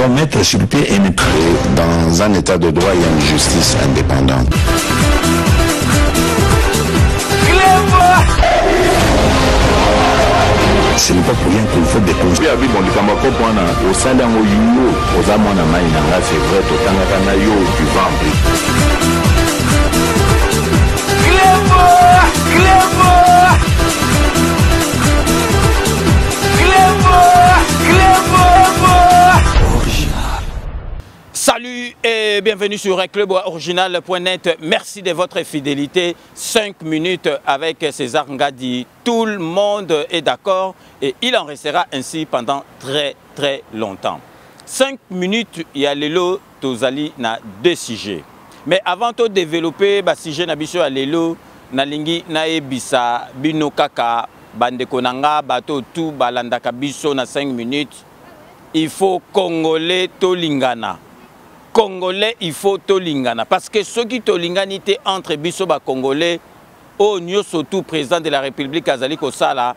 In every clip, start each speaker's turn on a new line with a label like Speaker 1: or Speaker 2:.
Speaker 1: doit mettre sur pied une...
Speaker 2: Dans un état de droit, il y a une justice indépendante.
Speaker 1: Ce n'est pas pour rien qu'il faut déconstruire.
Speaker 3: Salut et bienvenue sur cluboriginal.net. Merci de votre fidélité. 5 minutes avec César Ngadi. Tout le monde est d'accord et il en restera ainsi pendant très longtemps. 5 minutes, il y a Lelo Tozali na 2 sujets. Mais avant de développer le sujet na biso ya Lelo, na lingi na ebisa bino kaka bandeko nanga bato tout balandaka biso na 5 minutes. Il faut Congolais tolingana. Congolais, il faut tolingana. Parce que ceux qui tolinganité entre biso ba Congolais, au nyo surtout président de la République Azali Kosala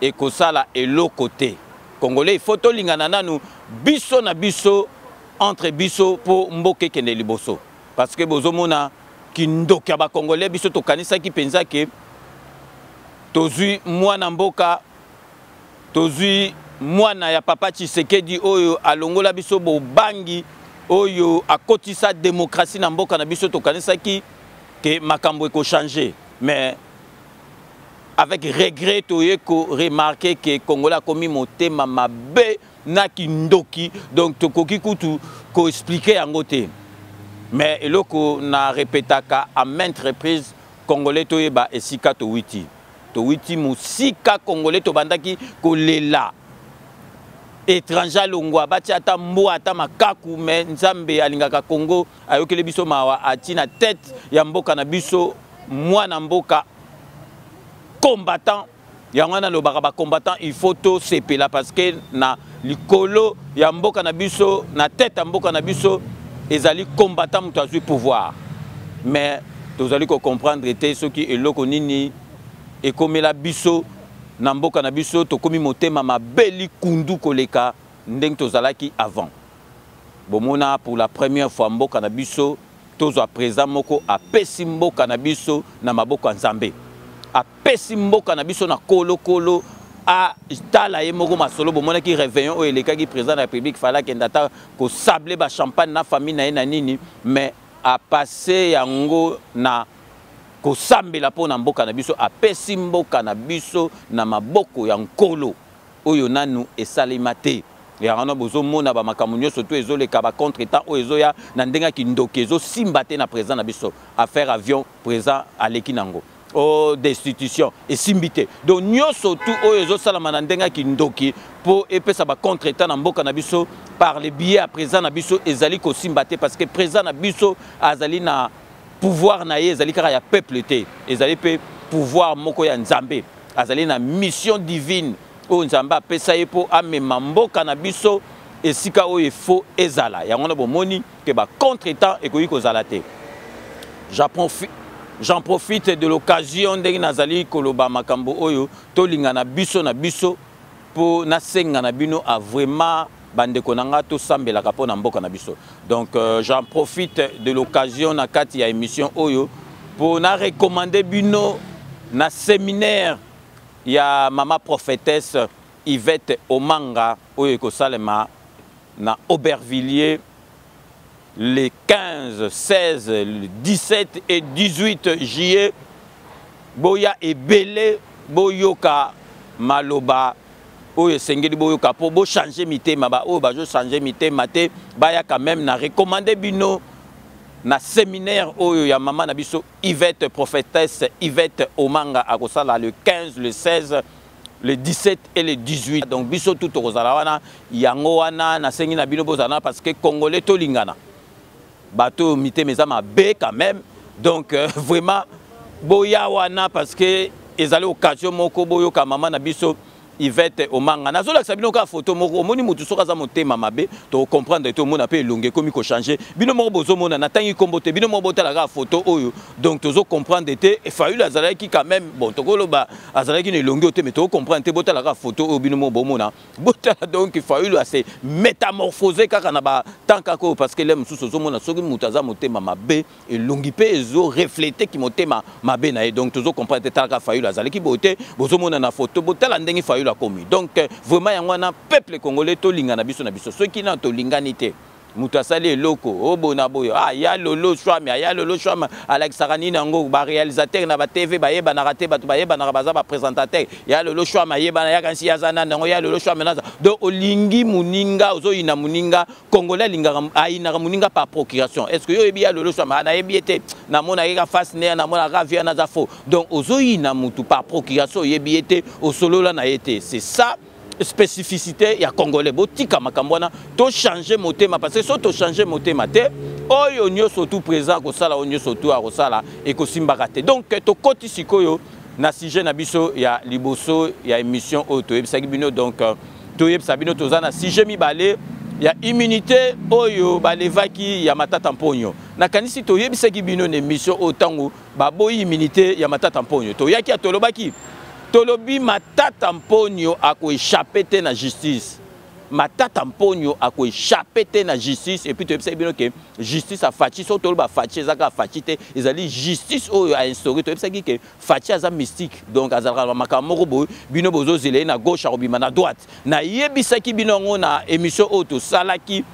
Speaker 3: et l'autre côté. Congolais, il faut tolingana nanu biso na biso entre biso pour mboke kende liboso. Parce que bozo mona kindoka ba Congolais biso to kanisa ki penza ke tozui mwana mboka tozui mwana ya papa Tshisekedi oyo alongola biso bo bangi oyo akotisa démocratie na mboka na biso to kanisa ki que makambo eko changer. Mais avec regret toye ko remarquer que Congolais a commis motema mabe na kindoki donc tokoki kutu ko expliquer yango te. Mais eloko na répétaka à maintes reprises Congolais toye ba esika to witi musika Congolais to bandaki ko lela étranger longwa bati ata mbo ata makaku mais nzambe alingaka Congo ayokele biso mawa atina tête ya mboka na biso mwana mboka combattant yango na lobaka ba combattant il faut to sepela parce que na likolo ya mboka na biso na tête ya mboka na biso ezali combattant mutu azui pouvoir mais tozali ko comprendre te soki eloko nini ekomela biso na mboka na biso tokomi motema mabeli kundu koleka ndenge tozalaki avant. Bomona pour la première fois mboka na biso tozwa présent moko apesi mboka na biso na maboko ya Nzambe. Apesi mboka na biso na kolo a tala ye moko masolo bomona ki réveillon o elekaki président de la République fala kendata ko sable ba champagne na famille na ye na nini mais a passé yango na kosambela pona mboka na biso apesi mboka na biso na maboko ya nkolo oyo nanu esalema te yango bozo mona ba makambo nyonso to ezoleka ba contre-temps oyo ezoya na ndenga kindoki ezosimba te na président na biso affaire avion président aleki nango o destitution esimbi te donc nyonso tout oyo ezosalama na ndenga kindoki po epesa ba contre-temps na mboka na biso par le biais à président na biso ezali kosimba te parce que président na biso azali na pouvoir na ye ezali kaka ya peuple te ezali pe pouvoir moko ya Nzambe azali na mission divine oyo Nzambe apesa ye po amema mboka na biso esika oyo efo ezala yango na bomoni ke ba contre-temps ekoki kozala te. J'en profite de l'occasion ndenge nazali koloba makambo oyo tolingana biso na biso po nasenga na bino a vraiment bandeko nanga to sambelaka po na mboka na biso. Donc j'en profite de l'occasion na kati ya émission oyo pour na recommander bino na séminaire ya mama prophétesse Yvette Omanga oyo ko salema na Aubervilliers les 15, 16, 17 et 18 juillet. Boya ebele boyoka maloba oyo sengeli boyoka po bo changer mitema ba oyo bajo changer mitema te baya quand même na recommander bino na séminaire oyo ya mama na biso Yvette prophétesse Yvette Omanga akosala le 15, le 16, le 17 et le 18. Donc biso tout ozala wana yango wana na sengi na bino bozana parce que Congolais tolingana bato mitema ezama be quand même. Donc vraiment boya wana parce que ezali occasion moko boyoka mama na biso Yvette Omanga nazola sabino ka photo moko omoni mutu soka za motema mabe to comprendre to mona pe longue komi ko changer bino moko bozo mona na tangi kombote bino moko botala ka photo oyo donc tozo comprendre te e fayu la zala ki quand même bon to koloba azala ki ne longue te mais to comprendre te botala ka photo oyo bino moko bomona botala donc fayu la se métamorphoser kaka na ba tanka ko parce que les mususu zo mona soki mutu za motema mabe et longue pe ezo refléter ki motema mabe na donc tozo comprendre te taka fayu la zala ki bote bozo mona na photo botala ndenge fayu la commis. Donc vraiment il y a un peuple congolais to linga na biso ceux qui n'ont to linganité muta sali loko obona boyo ah ya lolo chwami ya lolo chwami Alex Sarani nango ba réalisateur na ba TV ba yeba na raté ba yeba na baza ba présentateur ya lolo chwami yeba na ya kansi ya zana nango ya lolo chwami na donc olingi muninga ozo ina muninga congolais linga aina muninga par procuration est-ce que yo ebi ya lolo chwami na ebiete na mona ka face ne na mona ka via na za fo donc ozo ina mutu par procuration yebiete o solo la na été c'est ça spécificité ya congolais botika makambwana to changer motema parce que so to changer motema te oyo nyoso tout présent ko sala onyo surtout a ko sala et ko simbaka te donc to koti sikoyo na sujet na biso ya liboso ya émission auto ebisaki bino donc to yebisa bino toza na sujet mibale ya immunité oyo balevaki ya matata mponyo na kanisi to yebisaki bino na émission otango baboyi immunité ya matata mponyo to yaki atolobaki tolobi matata mponyo ako échappé te na justice matata mponyo ako échappé te na justice et puis tu sais bien que justice a fachi so toloba fachi ezaka fachi te ezali justice oyo a instauré tu sais que fachi aza mystique donc azalaka makamoko boy bino bozo zele na gauche arobima na droite na yebisaki bino na émission auto salaki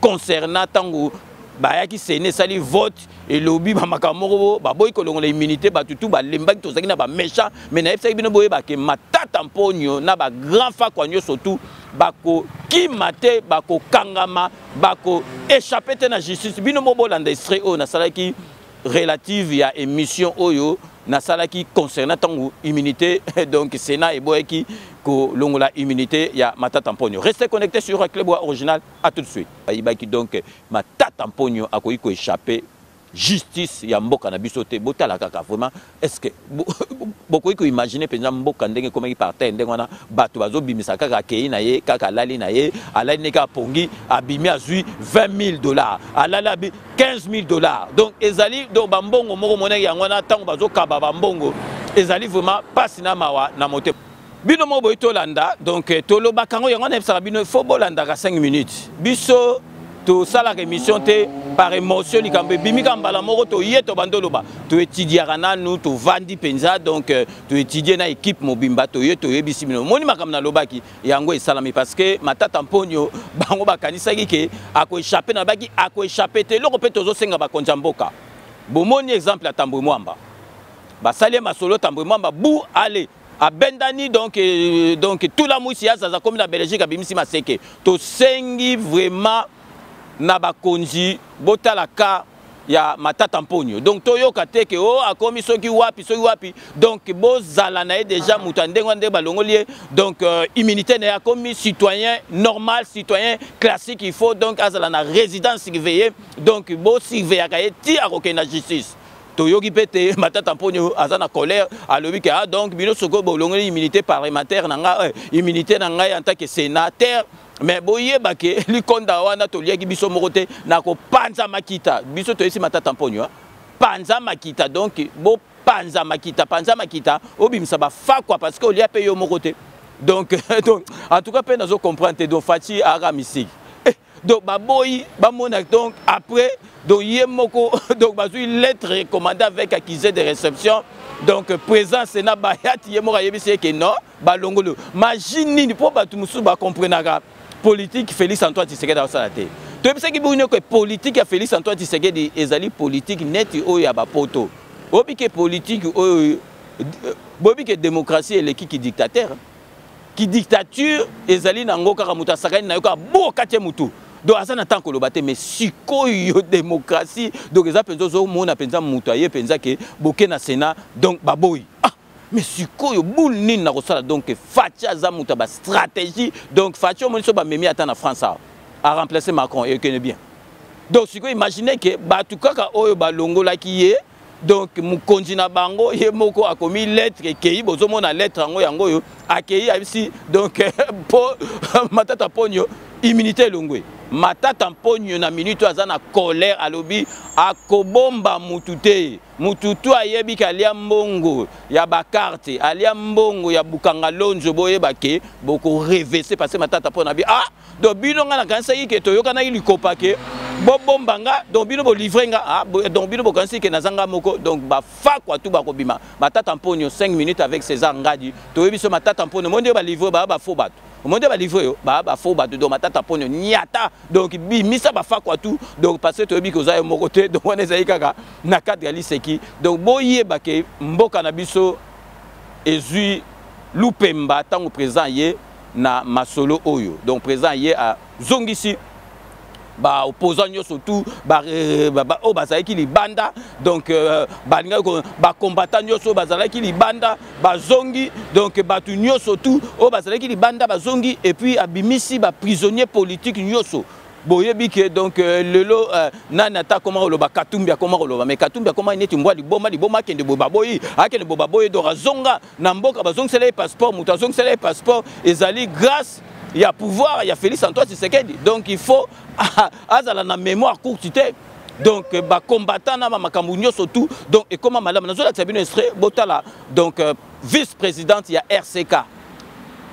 Speaker 3: concernant tango bayaki sene sali vote et lobby ba makamoko ba boy kolongola immunité ba tutu ba lembaki tozaki na ba méchant mais na yebisaki bino boye ba ke matata mponyo na ba grand fa kwa nyo surtout bako kimate bako kangama bako échapper te na justice bino mo bolanda extrait o na salaki relative ya émission oyo na salaki concernant tango immunité donc Sénat et boyaki ko longola immunité ya matata mponyo restez connectés sur Club Original à tout de suite bayibaki donc matata mponyo akoyi ko échapper justice ya mboka na biso te botala kaka vraiment est-ce que beaucoup ko imaginer penza mboka ndenge comme partait ndenge wana bato bazo bimisa kaka kei na ye kaka lali na ye alali ne ka pongi abimi azui $20,000 alala bi $15,000 donc ezali do bambongo moko monaki yango na tango bazo kaba bambongo ezali vraiment pasi na mawa na mote bino mo boy tolanda donc toloba kango yango na ebisaka bino fo bolanda ka 5 minutes biso to sala émission te par émotion likambe bimika mbala moko to yeto bandoloba to étudier nanu to vandi penza donc to étudier na équipe mobimba to yeto yebisi bino moni makamna lobaki yango esalami parce que matata mponyo bango bakanisaki ke ako échapper na baki ako échapper te loko pe tozo senga ba konja mboka bomoni exemple ya Tambwe Mwamba basali masolo Tambwe Mwamba bu aller à Bendani donc tout la mousia ça comme la Belgique a bimisi maseke to sengi vraiment na bakonzi botalaka ya matata mponyo donc toyoka te ke o akomi soki wapi donc bozala na déjà mutu ndengo nde balongoli donc immunité na akomi citoyen normal citoyen classique il faut donc azala na résidence surveillée donc bo surveiller ka eti akoke na justice toyoki pete matata mponyo azana colère alobi ke ah donc bino soko bolongoli immunité parlementaire nanga immunité nanga en tant que sénateur mais boye bake likonda wana toliaki biso mokote na ko panza makita biso to esi matata mponyo panza makita donc bo panza makita obimisa ba fa quoi parce que olia pe yo mokote donc en tout cas pe nazo comprendre donc fati ara misik donc baboyi ba mona donc après donc yemoko donc bazui lettre recommandée avec accusé de réception donc présent Sénat bayati yemoko yebisi ke non balongolo imagine ni po batu musu ba comprendre politique Félix Antoine Tshisekedi dans sa tête. Tu sais que politique à Félix Antoine Tshisekedi ezali politique net oyo ya bapoto. Bobi que politique oyo bobi que démocratie et qui dictateur. Qui dictature ezali nango kaka muta sakani na yoka bo katie mutu. Donc azana tant que le baté mais sikoyo démocratie donc eza penzo zo mona penza mutu aye penza ke boke na Sénat donc baboyi. Mais sikoyo boule nini na kosala donc fatia za muta ba stratégie donc fatia mo so ba memi ata na France a remplacer Macron et connaît bien donc sikoyo imaginez que ba tukaka oyo ba longola ki ye donc mokonzi na bango ye moko akomi lettre kei bozomona lettre yango yango yo akei abisi donc po Matata Ponyo immunité longwe Matata Ponyo na minute aza na colère alobi akobomba mutute mututu ayebi kalia mbongo ya bakarte alia mbongo ya bukanga lonzo boye bake boko revese parce que Matata Ponyo abi ah do bino nga na kanisa yike toyoka na ilikopa ke bomba nga donc bino bo livrer nga ah donc bino bo kanisa ke nazanga moko donc ba fa kwa tu ba kobima Matata Ponyo 5 minutes avec César Ngadi toyebi so Matata Ponyo monde ba livrer ba faux bato monde ba livrer yo ba faux bato donc Matata Ponyo nyata donc bimisa ba fa kwa tu donc parce que toyebi ko za yo moko te donc on ezali kaka na cadre ya liseki donc boye ba ke mboka na biso ezui lupemba tango présent ye na masolo oyo donc présent ye a zongisi ba opposant surtout ba o bazalaki libanda donc balinga ko ba combattant nyoso bazalaki libanda bazongi donc batu nyoso tout o bazalaki libanda bazongi et puis abimisi ba prisonnier politique nyoso boyebi ke donc lelo nanata comment lo ba Katumbi comment lo mais Katumbi comment neti mbwa liboma kende bobaboyi akende bobaboyi do razonga na mboka bazongi sele passeport muta zongi sele passeport ezali grâce il y a pouvoir, il y a Félix Antoine Tshisekedi. Donc il faut azala na mémoire courte donc ba combattant na makambu nyoso tout donc et comment madame nazola tsabino extrait botala donc vice-présidente il y a RCK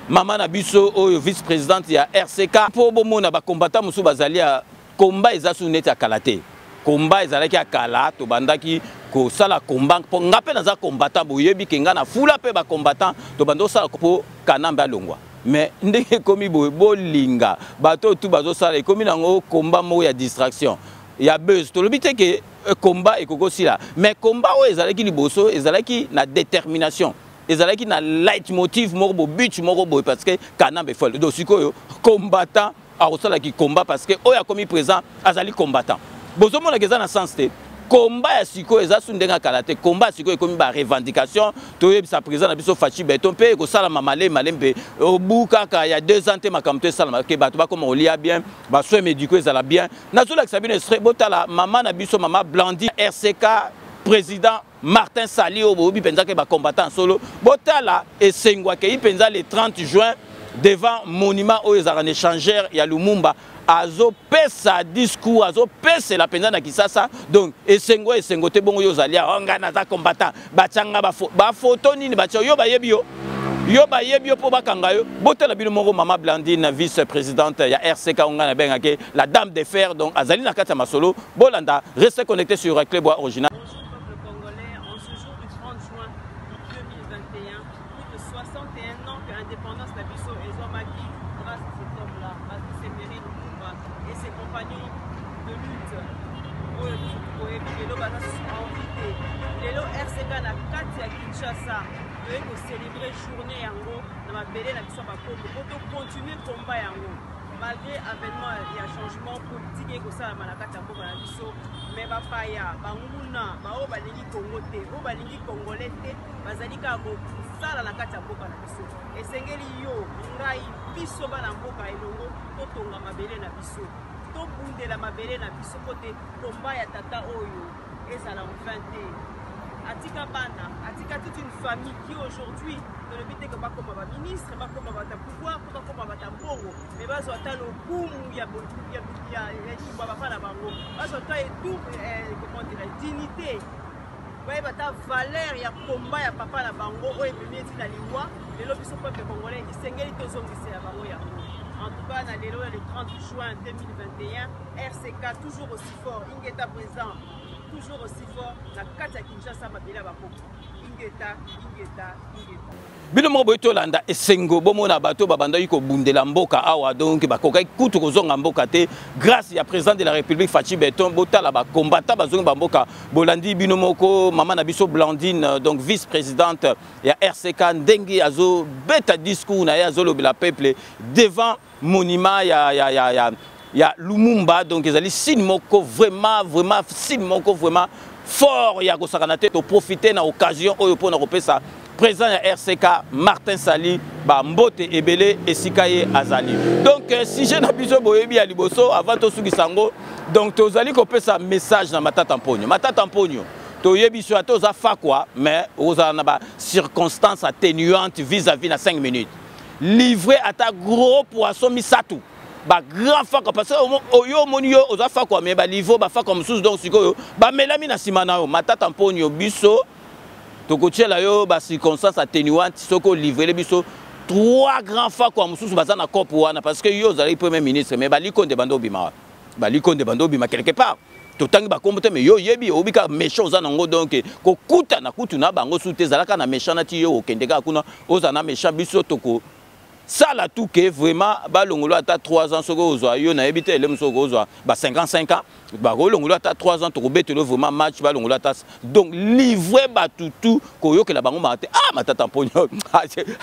Speaker 3: maman na biso oyo vice-présidente il y a RCK pour bomona ba combattant musu bazali a combat ezasu neti akalate combat ezalaki akala to bandaki ko sala combat po ngape na za combattant boyebi kenga na fula pe ba combattant to bando sala ko kanamba longwa mais ndenge komi bolinga bato tout bazo sala komi nango combat mo ya distraction ya buzz to lobite ke combat ekokosi la mais combat o ezalaki liboso ezalaki na détermination ezalaki na leitmotiv moko bo but moko bo parce que kanamba folle donc sikoyo combattant a osala ki combat parce que oya komi présent azali combattant bozo mona keza na sens te combat ya siko eza sundenga kalate combat siko ekomi ba revendication to yebisa président na biso Fachi Beton pe ko sala mamale malembe obuka ka ya 2 ans te makamte sala ke bato ba comme olia bien ba soins médicaux ezala bien na zola sabine extrait botala maman na biso mama Blandi RCK président Martin Sali obobi penza ke ba combattant solo botala esengwa ke ipenza le 30 juin devant monument aux échangeurs ya Lumumba azo pesa discours azo pesa la penza na Kisasa donc esengo te bongo yo zalia onga na za combattant bachanga ba photo nini bacha yo bayebi yo po bakanga yo botela bino moko mama Blandine vice-présidente ya RCK onga na bengake la dame de fer donc azali na kata masolo bolanda restez connectés sur Club Original.
Speaker 4: Lelo RCK na kati ya Kinshasa doyeko célébrer journée yango na mabele na biso bakombo poto continuer combat yango malgré avènement ya changement politique eko sala na kati ya mboka na biso mais bapaya banguna bao balingi Congo te o balingi Congolais te bazali kaka kosala na kati ya mboka na biso esengeli yo ngai biso bana mboka elongo totonga mabele na biso tobundela mabele na biso kote combat ya tata oyo ezala enfin te atika bana atika toute une famille qui aujourd'hui ne le but que pas comme un ministre pas comme un pouvoir pas comme un bongo mais bazo atalo kumu ya baba na bango bazo ta et tout comment dire dignité ouais bata valeur ya combat ya papa na bango o epemi tina liwa lelo biso peuple congolais isengeli tozongisa ya bango ya en tout cas, le 30 juin 2021, RCK toujours aussi fort, Ingeta présent, toujours aussi fort, la Katia Kinshasa Mabila Bakoko. Ingeta.
Speaker 3: Bino mo boito landa esengo bomona bato babanda yiko bundela mboka awa donc bakoka kutu kozonga mboka te grâce ya président de la République Fachi Beton botala ba combattant bazonga mboka bolandi bino moko mama na biso Blandine donc vice-présidente ya RCK ndengi azo beta discours na ya zolo la peuple devant monument ya Lumumba donc ezali signe moko vraiment signe moko vraiment fort ya kosakana te to profiter na occasion oyo pona kopesa président ya RCK Martin Sali ba mbote ebele esikaye azali donc si je n'abuse boyebi ya liboso avant to suki sango donc tozali kopesa message na Matata Ponyo toyebi so ata oza fa quoi mais oza na ba circonstances atténuantes vis-à-vis na 5 minutes livrer ata gros poisson misatou ba grand fa quoi parce que oyo moni yo oza fa quoi mais ba livre ba fa comme sous donc sikoyo ba melami na simana yo matata mponi yo biso tokotiela yo ba circonstances atténuantes soko livrer biso 3 grands fa quoi mususu baza na cop wana parce que yo zali premier ministre mais ba likonde bando bima quelque part totangi ba kombote mais yo yebi obika méchant oza nango donc ko kuta na kutu na bango sute zalaka na méchant na ti yo okendeka kuna oza na méchant biso toko ça là tout que vraiment ba longolo ata 3 ans soko ozwa yo na yebite ele musoko ozwa ba 55 ans ba longolo ata 3 ans toko betelo vraiment match ba longolo ata donc livrer ba tutu ko yo ke la bango mate ah matata ponyo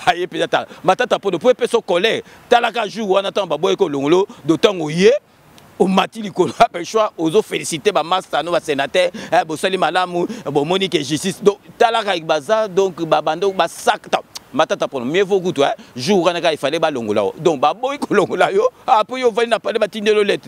Speaker 3: aye peut-être matata ponyo pour peso colère talaka jour wana tan ba boy ko longolo d'autant ye au mati likolo après choix ozo féliciter ba master no ba sénateur bo sali malamu bo monique justice donc talaka avec bazar donc ba bando ba sac matata pour mieux vaut goût jour wana il fallait ba longola donc ba boy ko longola yo après yo vali na parler ba tindelo lette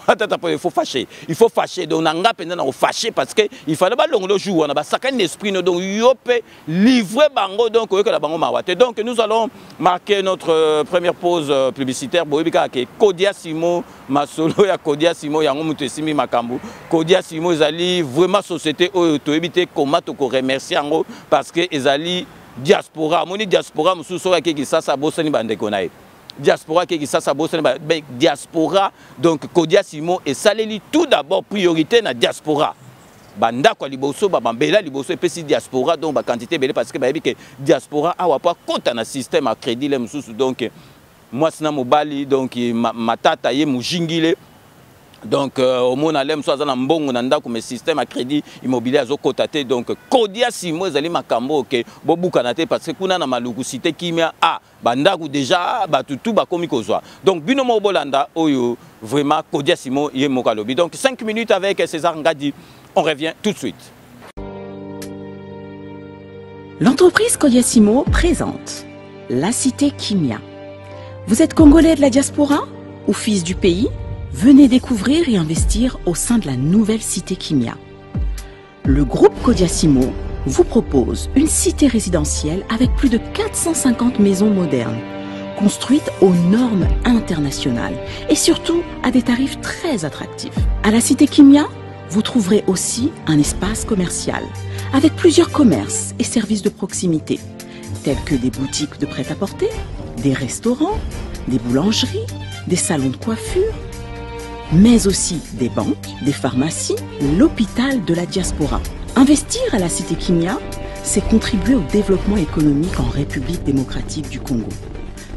Speaker 3: matata pour il faut fâcher donc nanga pendant na fâcher parce que il fallait ba longola jour wana ba sac un esprit no donc yo peut livrer bango donc ko la bango mawate donc nous allons marquer notre première pause publicitaire boyebika ke Kodia Simo masolo ya Kodia Simo yango mutu esimi makambu Kodia Simo ezali vraiment société oyo toyebite comment to ko remercier yango parce que ezali diaspora moni diaspora mususu ya keki sasa bosani bandeko nae diaspora keki sasa bosani ba diaspora donc Kodia Simo et saleli tout d'abord priorité na diaspora banda kwa liboso ba mbela liboso epesi diaspora donc ba quantité belé parce que ba yebi que diaspora awa pa kota na système à crédit le mususu donc moi sina mobali donc matata ye mujingile donc au mona lem so azana mbongo na ndako mais système à crédit immobilier azo kotate donc Kodia Simo ezali makambo ke bobuka na te parce que kuna na maluku cité kimia a bandako déjà batutu ba komi kozwa donc bino mo bolanda oyo vraiment Kodia Simo ye mokalobi donc 5 minutes avec César Ngadi. On revient tout de suite.
Speaker 5: L'entreprise Kodia Simo présente la cité Kimia. Vous êtes congolais de la diaspora ou fils du pays? Venez découvrir et investir au sein de la nouvelle cité Kimia. Le groupe Kodia Simo vous propose une cité résidentielle avec plus de 450 maisons modernes, construites aux normes internationales et surtout à des tarifs très attractifs. À la cité Kimia, vous trouverez aussi un espace commercial avec plusieurs commerces et services de proximité tels que des boutiques de prêt-à-porter, des restaurants, des boulangeries, des salons de coiffure, mais aussi des banques, des pharmacies, l'hôpital de la diaspora. Investir à la cité Kimia, c'est contribuer au développement économique en République démocratique du Congo.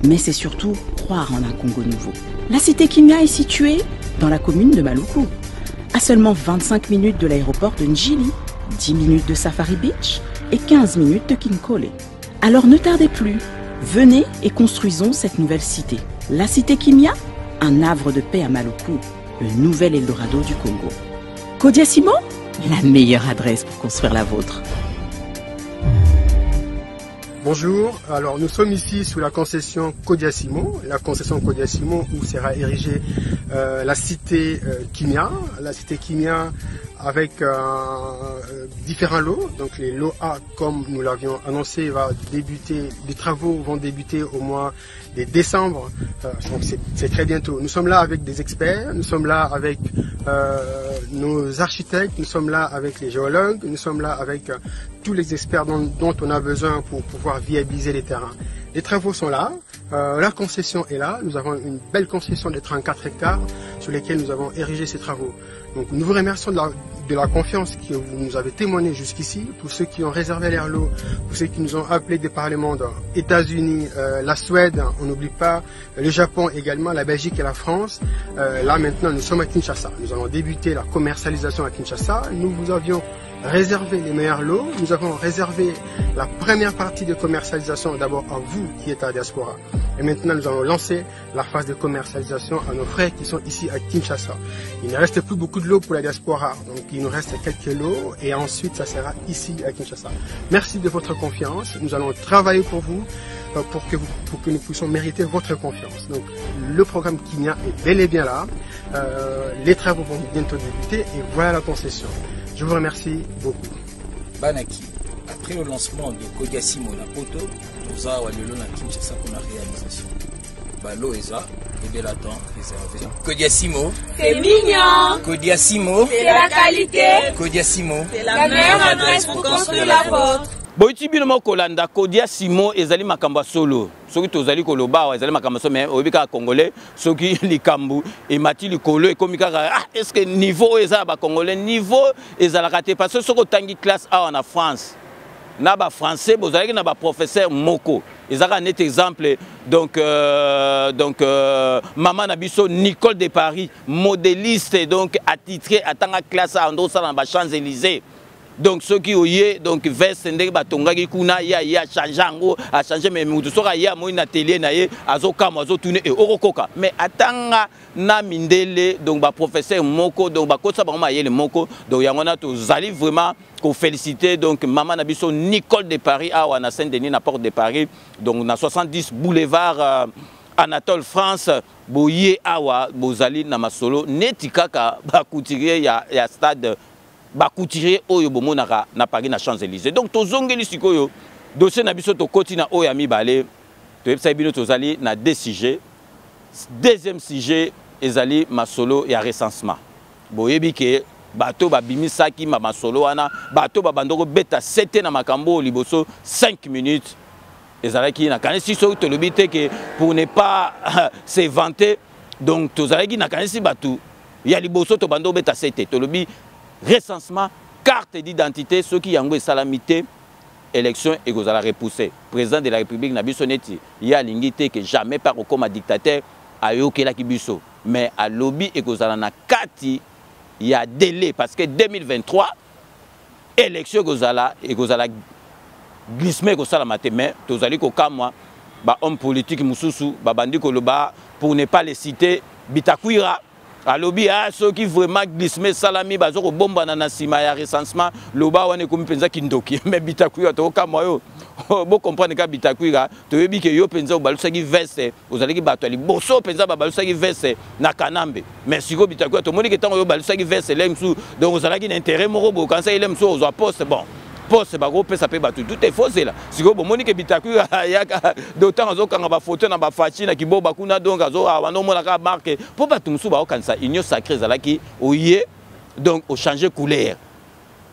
Speaker 5: Mais c'est surtout croire en un Congo nouveau. La cité Kimia est située dans la commune de Maluku, à seulement 25 minutes de l'aéroport de Njili, 10 minutes de Safari Beach et 15 minutes de Kinkole. Alors ne tardez plus, venez et construisons cette nouvelle cité. La cité Kimia, un havre de paix à Maluku, le nouvel Eldorado du Congo. Kodia Simo, la meilleure adresse pour construire la vôtre.
Speaker 6: Bonjour, alors nous sommes ici sous la concession Kodia Simo, la concession Kodia Simo où sera érigée la cité Kimia. La cité Kimia avec différents lots, donc les lots A comme nous l'avions annoncé va débuter, les travaux vont débuter au mois de décembre, donc c'est très bientôt. Nous sommes là avec des experts, nous sommes là avec nos architectes, nous sommes là avec les géologues, nous sommes là avec tous les experts dont on a besoin pour pouvoir viabiliser les terrains. Les travaux sont là, la concession est là, nous avons une belle concession de 34 hectares sur lesquels nous avons érigé ces travaux. Donc nous vous remercions de la confiance que vous nous avez témoignée jusqu'ici, pour ceux qui ont réservé leur lot, pour ceux qui nous ont appelés des par le monde, États-Unis, la Suède, on n'oublie pas, le Japon également, la Belgique et la France. Là maintenant nous sommes à Kinshasa, nous allons débuter la commercialisation à Kinshasa. Nous vous avions réservé les meilleurs lots, nous avons réservé la première partie de commercialisation d'abord à vous qui êtes à la diaspora. Et maintenant nous allons lancer la phase de commercialisation à nos frères qui sont ici à Kinshasa. Il ne reste plus beaucoup de lots pour la diaspora, donc il nous reste quelques lots et ensuite ça sera ici à Kinshasa. Merci de votre confiance, nous allons travailler pour vous, pour que nous puissions mériter votre confiance. Donc le programme Kimia est bel et bien là, les travaux vont bientôt débuter et voilà la concession. Je vous remercie beaucoup.
Speaker 7: Banaki, après le lancement de Kodiasimo na Poto, nous avons le na Kinshasa pour la réalisation. Balo Eza, et de l'attente réservé. Kodiasimo,
Speaker 4: C'est mignon.
Speaker 7: Kodiasimo,
Speaker 4: C'est la qualité.
Speaker 7: Kodiasimo,
Speaker 4: C'est la meilleure adresse pour construire la vôtre.
Speaker 3: Boiti bino kolanda Kodiasimo ezali makambo solo. Soki tozali koloba ezali makambo solo mais obika congolais soki likambu et mati likolo ekomika est-ce que niveau eza ba congolais niveau ezala raté parce que soko tangi classe A en France. Na ba français bozali na ba professeur moko. Ezaka net exemple donc maman Nabiso Nicole de Paris modéliste donc attitré atanga classe A en ça dans ba Champs-Élysées. Donc ceux qui ont donc veste ndenge batongaki kuna ya changeango a changer mais mutu soka ya mo une atelier na ye azokama azotourner et orokoka mais atanga na mindele donc ba professeur moko donc ba kosa ba yele moko donc yangona to zali vraiment ko féliciter donc maman Nabiso Nicole de Paris à na Saint-Denis na porte de Paris donc na 70 boulevard Anatole France boye awa bozali na masolo netikaka ba couturier ya stade bakoutirier oyo bomonaka na Paris na Champs-Élysées. Donc tozongeli sikoyo dossier na biso to koti na oyo mibale to yebisa bino tozali na deux sujets. Deuxième sujet ezali masolo ya recensement. Boyebi ke bato babimisaki ma masolo wana bato babandoko beta 7 na makambo liboso 5 minutes ezalaki na kanisi so to lobite ke pour ne pas se vanter donc tozalaki na kanisi bato ya liboso to bando beta 7 to lobi recensement, carte d'identité, ceux qui ont salamité, élection et vous allez repousser. Président de la République n'a bisoneti, il y a l'ingité que jamais par comme dictateur a eu la kibiso. Mais à lobby et vous allez na kati, il y a délai parce que 2023 élection vous allez glisser que ça la maté mais vous allez ko kamwa ba homme politique mususu ba bandi ko loba pour ne pas les citer Bitakwira. Alobi a ceux qui vraiment glissent salami bazoko bomba na sima ya recensement loba wane komi penza kindoki mais Bitakwira to kama yo bo comprendre ka Bitakwira to yebi ke yo penza balusa ki veste ozalaki bato ali boso penza balusa ki veste na Kanambe mais siko Bitakwira to moni ke tango yo balusa ki veste lemsu donc ozalaki d'intérêt moko bo kansa lemsu ozo poste bon poste ba groupe ça peut battre tout est faussé là siko bo moni ke Bitakwira ya d'autant azo kanga ba photo na ba fachi na kibo bakuna donc azo wana mona ka marque pour battre musu ba okansa union sacrée zalaki oye donc au changer couleur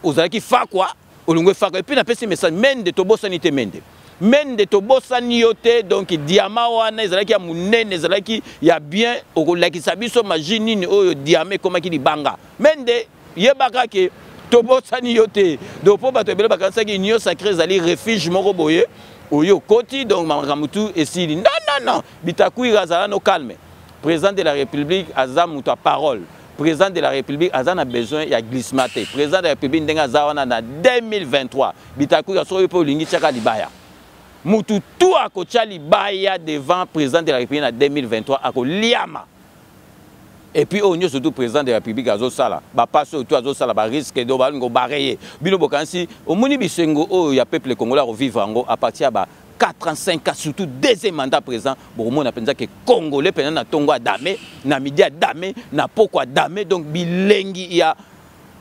Speaker 3: ozalaki fa quoi olungwe fa et puis na pesi message mende to bosanité mende to bosanioté donc diamant wana ezalaki ya munene ezalaki ya bien okolakisa biso machine ni oyo diamant komaki di banga mende yebaka ke Tobosani yote donc pour bato ebele bakanisa ki union sacrée zali refuge moko boye oyo koti donc makamutu esili non Bitakwira zala no calme président de la République aza mutu a parole président de la République aza na besoin ya glissement président de la République ndenga za wana na 2023 Bitakwira so yopo lingi chaka libaya mutu tout akocha libaya devant président de la République na 2023 ako liama. Et puis, on est surtout président de la République à Zosala. Bah, pas surtout à Zosala, bah, risque de barrer. Bilo Bokansi, au Moni Bisengo, oh, il y a peuple congolais à vivre à partir de 4-5 ans, surtout deuxième mandat présent. Bon, on a pensé que Congolais, pendant na Tongo à Damé, na Midi à Damé, na Poko à Damé, donc bilingue, il y a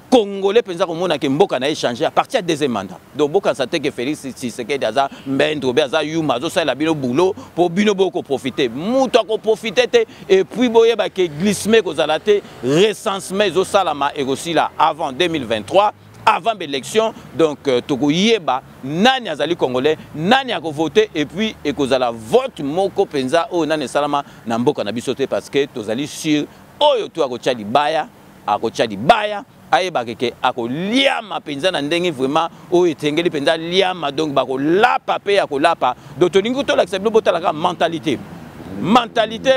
Speaker 3: Congolais, pensant que Mona Mboka a échangé à partir du deuxième mandat. Donc, Boka s'attend que Félix Tshisekedi Aza, Mbendo, Aza, Yuma, Zosa, la Bino Boulot, pour Bino Boko profiter. Mouta ko profiter, et puis Boye Bake glissement aux alatés, recensement Zosalama et aussi là, avant 2023, avant l'élection. Donc, Togo Yeba, Nani Azali Congolais, Nani a voté, et puis, et que la vote Moko Penza, oh, Nani Salama, Namboka Nabisote, parce que Tozali sur, oh, tu as Kocha di Baya, a Kocha di Baya. Ayebakeke ako liama penza na ndenge vraiment o etengeli penza liama donc bako lapa pe ako lapa dotoningo to la seblo botalaka mentalité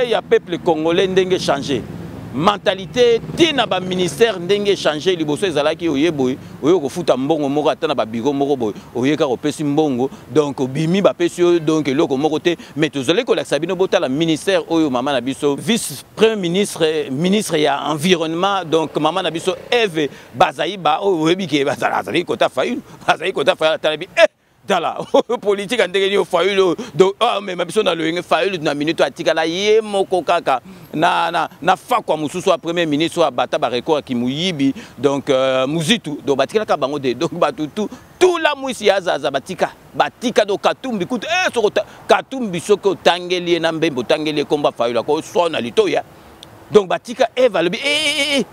Speaker 3: ya peuple congolais ndenge changer mentalité tina ba ministère ndenge changer liboso ezalaki oyeboy oyo ko futa mbongo moko atana ba bigo moko boy oyeka ko pesi mbongo donc bimi ba pesi donc eloko moko te mais tozole ko la sabino botala ministère oyo mama na biso vice premier ministre ya environnement donc mama na biso Eve Bazaiba oyo webike bazali kota fayu talabi tala politique andengeni ofayulu donc mais mabiso na loyenge fayulu na minute atikala ye moko kaka na fa kwa mususu wa premier ministre wa bata ba record ki muyibi donc muzitu donc batikala ka bango de donc batutu tout la mwisi azaza batika do katumbi kutu soko katumbi soko tangeli na mbembo tangeli komba fayulu ko sona litoya donc batika eva lobi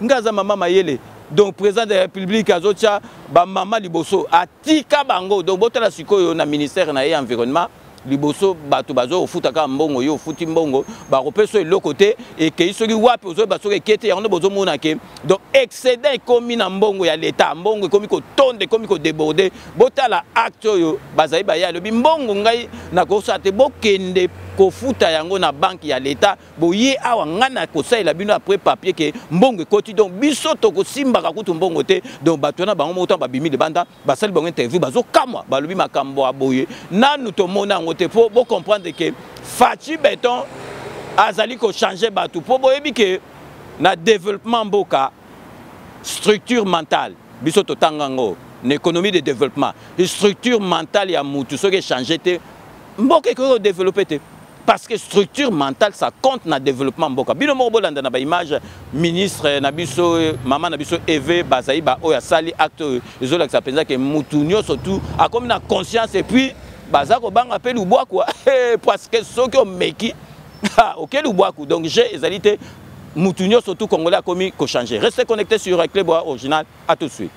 Speaker 3: ngaza mama mayele. Donc président de la République azotia ba mama liboso atika bango donc botala sikoyo na ministère na environnement liboso bato bazo ofutaka mbongo yo futi mbongo ba repeso le côté et que isoki wapi ozo ba soki kete yango bozo mona ke donc excédent komi na mbongo ya l'état mbongo komi ko tonde komi ko déborder botala acte yo bazai ba ya lobi mbongo ngai na ko sate bokende kofuta yango na banque ya l'état boye awa ngana ko saila bino après papier ke mbongo koti donc biso to ko simba ka kutu mbongo te donc bato na bango moto ba bimi de banda ba sali bango interview bazo kamwa ba lobi makambo aboye nanu to mona ngote po bo comprendre que Fachi Béton azali ko changer bato po boyebi ke na développement mboka structure mentale biso to tangango l'économie de développement structure mentale ya mutu soki changer te mboka ko développer te. Parce que structure mentale, ça compte dans le développement. Bino mo bolanda na ba image ministre na biso maman na biso Eve Bazaï ba oya sali acte ezola ça pensa que mutunyo surtout a comme na conscience et puis bazako banga pe lubwa quoi parce que ceux qui ont meki OK lubwa quoi donc j'ai ezalité mutunyo surtout congolais a commis ko changer. Restez connectés sur Club Original, à tout de suite.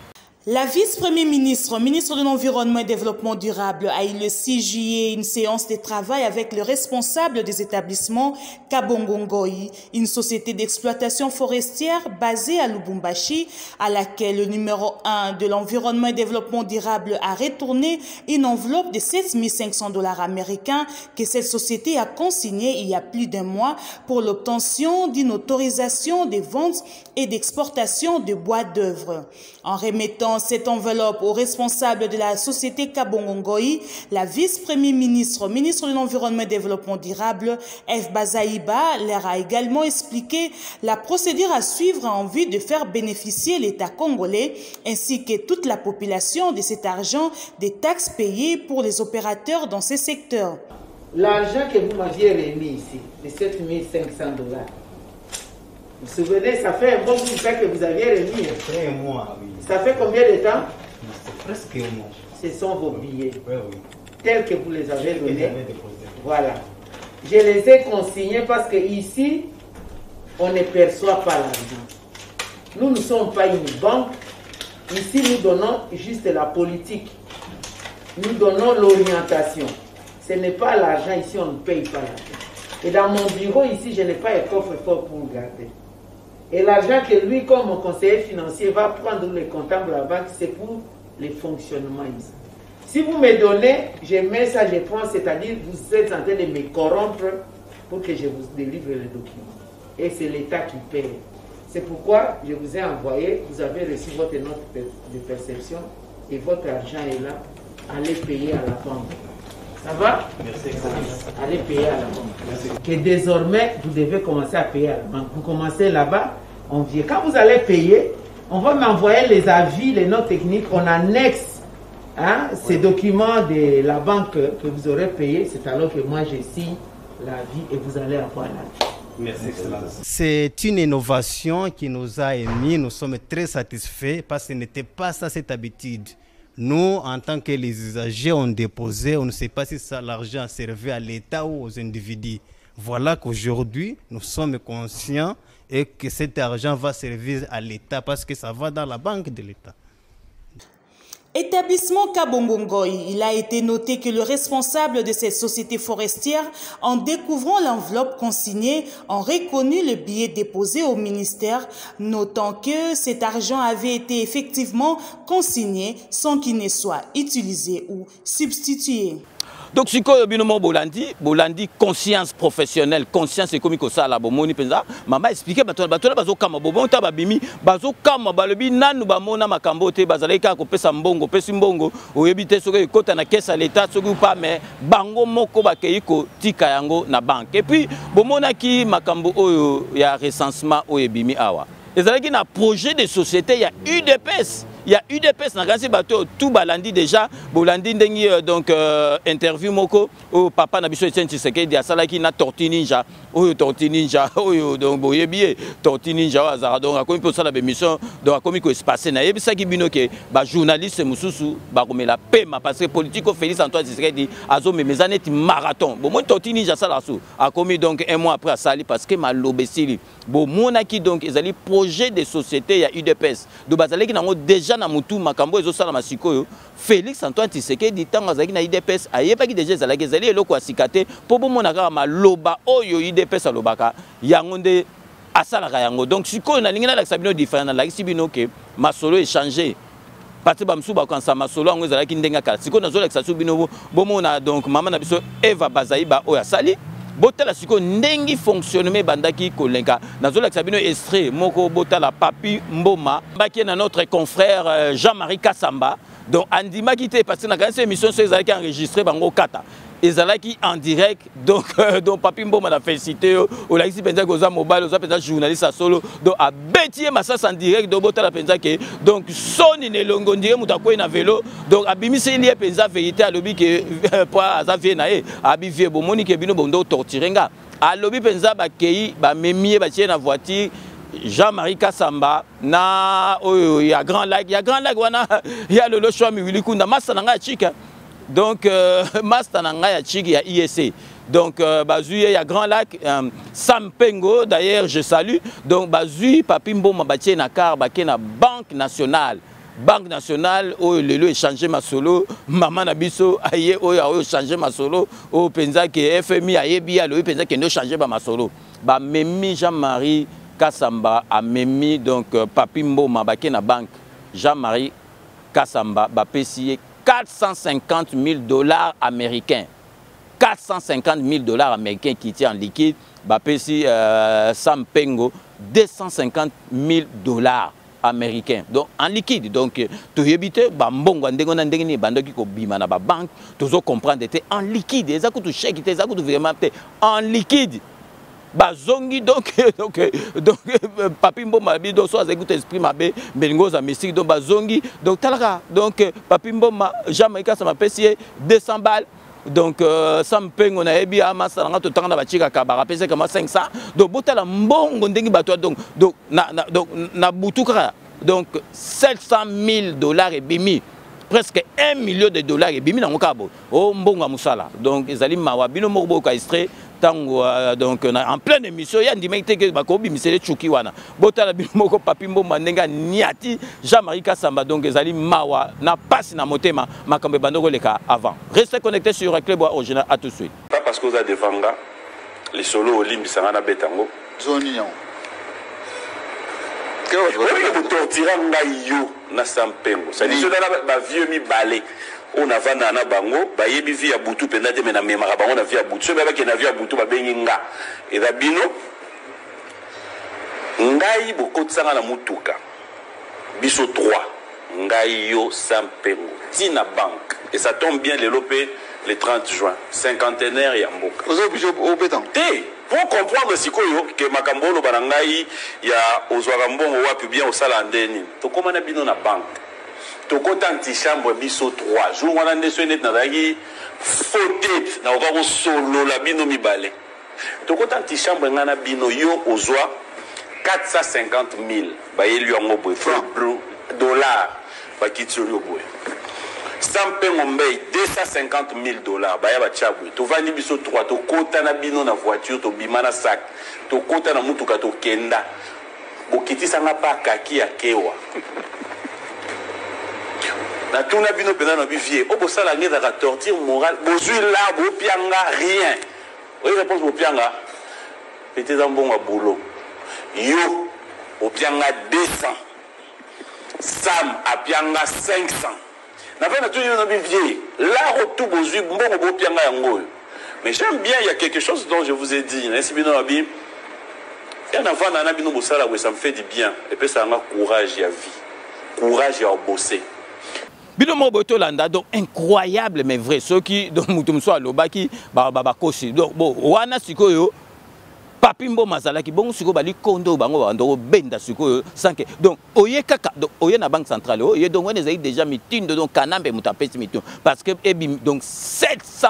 Speaker 8: La vice-premier ministre, ministre de l'Environnement et Développement durable, a eu le 6 juillet une séance de travail avec le responsable des établissements Kabongongoi, une société d'exploitation forestière basée à Lubumbashi, à laquelle le numéro 1 de l'Environnement et Développement durable a retourné une enveloppe de 7 500 $ américains que cette société a consignée il y a plus d'un mois pour l'obtention d'une autorisation de vente et d'exportation de bois d'œuvre. En remettant cette enveloppe au responsable de la société Kabongongoi, la vice-premier ministre, ministre de l'Environnement et du Développement durable, F. Bazaïba, leur a également expliqué la procédure à suivre en vue de faire bénéficier l'État congolais ainsi que toute la population de cet argent des taxes payées pour les opérateurs dans ces secteurs.
Speaker 9: L'argent que vous m'aviez remis ici, de 7 500 $, vous vous souvenez, ça fait un bon bout de temps que vous aviez remis.
Speaker 10: Après un mois, oui.
Speaker 9: Ça fait combien de temps?
Speaker 10: C'est presque un mois.
Speaker 9: Ce sont vos billets,
Speaker 10: oui, oui.
Speaker 9: Tels que vous les avez donnés. Voilà. Je les ai consignés parce que ici, on ne perçoit pas l'argent. Nous ne sommes pas une banque. Ici, nous donnons juste la politique. Nous donnons l'orientation. Ce n'est pas l'argent. Ici, on ne paye pas l'argent. Et dans mon bureau, ici, je n'ai pas un coffre-fort pour garder. Et l'argent que lui, comme mon conseiller financier, va prendre les comptables à la banque, c'est pour les fonctionnements ici. Si vous me donnez, je mets ça, je prends, c'est-à-dire vous êtes en train de me corrompre pour que je vous délivre les documents. Et c'est l'État qui paye. C'est pourquoi je vous ai envoyé, vous avez reçu votre note de perception et votre argent est là. Allez payer à la banque. Ça va? Merci. Allez payer à la banque. Merci. Que désormais, vous devez commencer à payer à la banque. Vous commencez là-bas, on vient. Quand vous allez payer, on va m'envoyer les avis, les notes techniques, on annexe ces documents de la banque que vous aurez payé. C'est alors que moi, je signe l'avis et vous allez avoir l'avis.
Speaker 10: Merci, Excellence. C'est une innovation qui nous a émis. Nous sommes très satisfaits parce que ce n'était pas ça cette habitude. Nous, en tant que les usagers, on déposait, on ne sait pas si l'argent servait à l'État ou aux individus. Voilà qu'aujourd'hui, nous sommes conscients et que cet argent va servir à l'État parce que ça va dans la banque de l'État.
Speaker 8: Établissement Kabongongoi, il a été noté que le responsable de cette société forestière, en découvrant l'enveloppe consignée, a reconnu le billet déposé au ministère, notant que cet argent avait été effectivement consigné sans qu'il ne soit utilisé ou substitué.
Speaker 3: Donc, si vous Bolandi, conscience professionnelle, conscience économique, ça, la bomoni penza, maman expliqué, bazo kama bobon tababimi, bazo kama balobi nanu bamona makambote, bazaleka ko pesa mbongo, pesi mbongo, oyebite soke kota na caisse à l'état, soke pas mais bango moko bakeiko tika yango na banque. Et puis bomona ki makambo oyo ya recensement oyebimi awa. Ezalaki na projet de société ya UDPS. il y a UDPS na kasi bato tout balandi déjà bolandi ndengi donc interview moko au papa na biso Etienne Tshisekedi asalaki na Tortue Ninja oyo donc boyebi Tortue Ninja azara donc akomi pour ça la émission donc akomi ko espacer na yebisaki bino ke ba journaliste mususu ba komela pema parce que politico Félix Antoine Tshisekedi azo memezaneti marathon bon moi Tortue Ninja sala so akomi donc un mois après asali parce que malobesili bon monaki donc ezali projet de société ya UDPS do bazaleki nango déjà na mutu makambo ezo sala masikoyo Félix Antoine Tshisekedi tango azalaki na UDPS ayebaki déjà ezalaki ezali eloko asikate po bomona kaka maloba oyo UDPS alobaka yango nde asalaka yango donc sikoyo na lingi na lakisa bino différent na lakisi bino ke masolo échangé parce que bamsu bakansa masolo yango ezalaki ndenga kala sikoyo nazolakisa su bino bomona donc mama na biso Eva Bazaiba oyo asali botala siko ndengi fonctionnement bandaki kolenga nazolakisa bino extrait moko botala Papi Mboma baki na notre confrère Jean-Marie Kassamba donc andimaki te parce que na kanisa émission so ezalaki enregistré bango kata ezalaki en direct donc Papi Mboma na félicité o lakisi penza koza mobile oza penza journaliste solo donc a bétier masasa en direct donc botala penza ke donc soni ne longo ndire muta ko na vélo donc abimisi lié penza vérité alobi ke pa azavie na e abi vie bomoni ke bino bondo torturenga alobi penza ba kei ba memie ba tie na voiture Jean-Marie Kassamba na oyo ya Grand Lac wana ya lolo choix mi wilikunda masananga chika donc masananga ya chiki ya IEC donc bazui ya Grand Lac Sampengo d'ailleurs je salue donc bazui Papi Mboma batie na car ba na Banque Nationale oyo lelo échanger masolo mama na biso aye oyo changer masolo o penza ke FMI ayebi alo penza ke no changer ba masolo ba memi Jean-Marie Kassamba a memi donc Papi Mboma baké na banque Jean-Marie Kassamba ba payé $450,000 américains. $450,000 américains qui étaient en liquide, ba payé Sampengo $250,000 américains. Donc en liquide. Donc tu habite ba mbongo ndengona ndengini bandoki ko bima na ba banque, tozo comprendre était en liquide. Eza ko tu chèque, eza ko tu vraiment en liquide. Bazongi donc Papi Mboma donc soit écoute esprit mabe bengoza mystique donc bazongi donc talaka donc Papi Mboma Jean-Marie Kassamba payé 200 balles donc Sampengo na ebi amasanga to tanga ba chika ka ba payé comme 500 donc botala mbongo ndengi bato donc na butuka donc $700,000 et bimi presque $1 million et bimi na ngokabo o mbongo musala donc ezali mawa bino moko ka extrait tango donc en pleine émission ya ndimete ke bakobi misele chuki wana botala bimoko Papi Mboma ndenga niati Jean-Marie Kassamba donc ezali mawa na passe na motema makambe bandoko leka avant restez connectés sur Club Original à tout de suite
Speaker 2: pas parce que vous avez devanga les solos olimbi sangana betango zoni non que vous tortirez ngayo na Sampengo ça dit cela ba vieux mi balé on a vana na bango ba yebi via butu penda te mena mema bango na via butu so ba ke na via butu ba bengi nga et da bino ngai bokotsanga na mutuka biso 3 ngai yo Sampengo tina banque et ça tombe bien le lopé le 30 juin cinquantenaire ya mboka ozo biso obetan te pour comprendre sikoyo que makambolo barangai ya ozwaka mbongo wapi bien osala ndeni to komana bino na banque tokota antichambre biso 3 jours wana ndeso net nazaki faute na okako solo la bino mibale tokota antichambre ngana bino yo ozwa 450,000 bayeli yango boy franc dollar bakiti yo boy Sampengo mbei $250,000 baya bachabwe tovandi biso 3 tokota na bino na voiture tobima na sac tokota na mutuka tokenda bokitisa nga pa kaki ya kewa na tuna bino pena na bivier o bosala ngeza ka torture morale bozui la bo pianga rien o réponse bo pianga petit zambonga boulot yo o pianga 200 Sam a pianga 500 na pas na tuna na bivier la retour bozui mbongo bo pianga yango mais j'aime bien il y a quelque chose dont je vous ai dit na sibino na bi et en avant na bino bosala ça me fait du bien et puis ça a courage ya vie courage à bosser.
Speaker 3: Bino Moboto Landa donc incroyable mais vrai ceux qui donc mutumso alobaki ba kosi donc bon wana sikoyo papimbo mazalaki bongo siko bali kondo bango bando benda siko sanke donc oye kaka donc oye na banque centrale oye donc on ezali déjà mitindo donc kanambe mutapesi mitindo parce que donc 700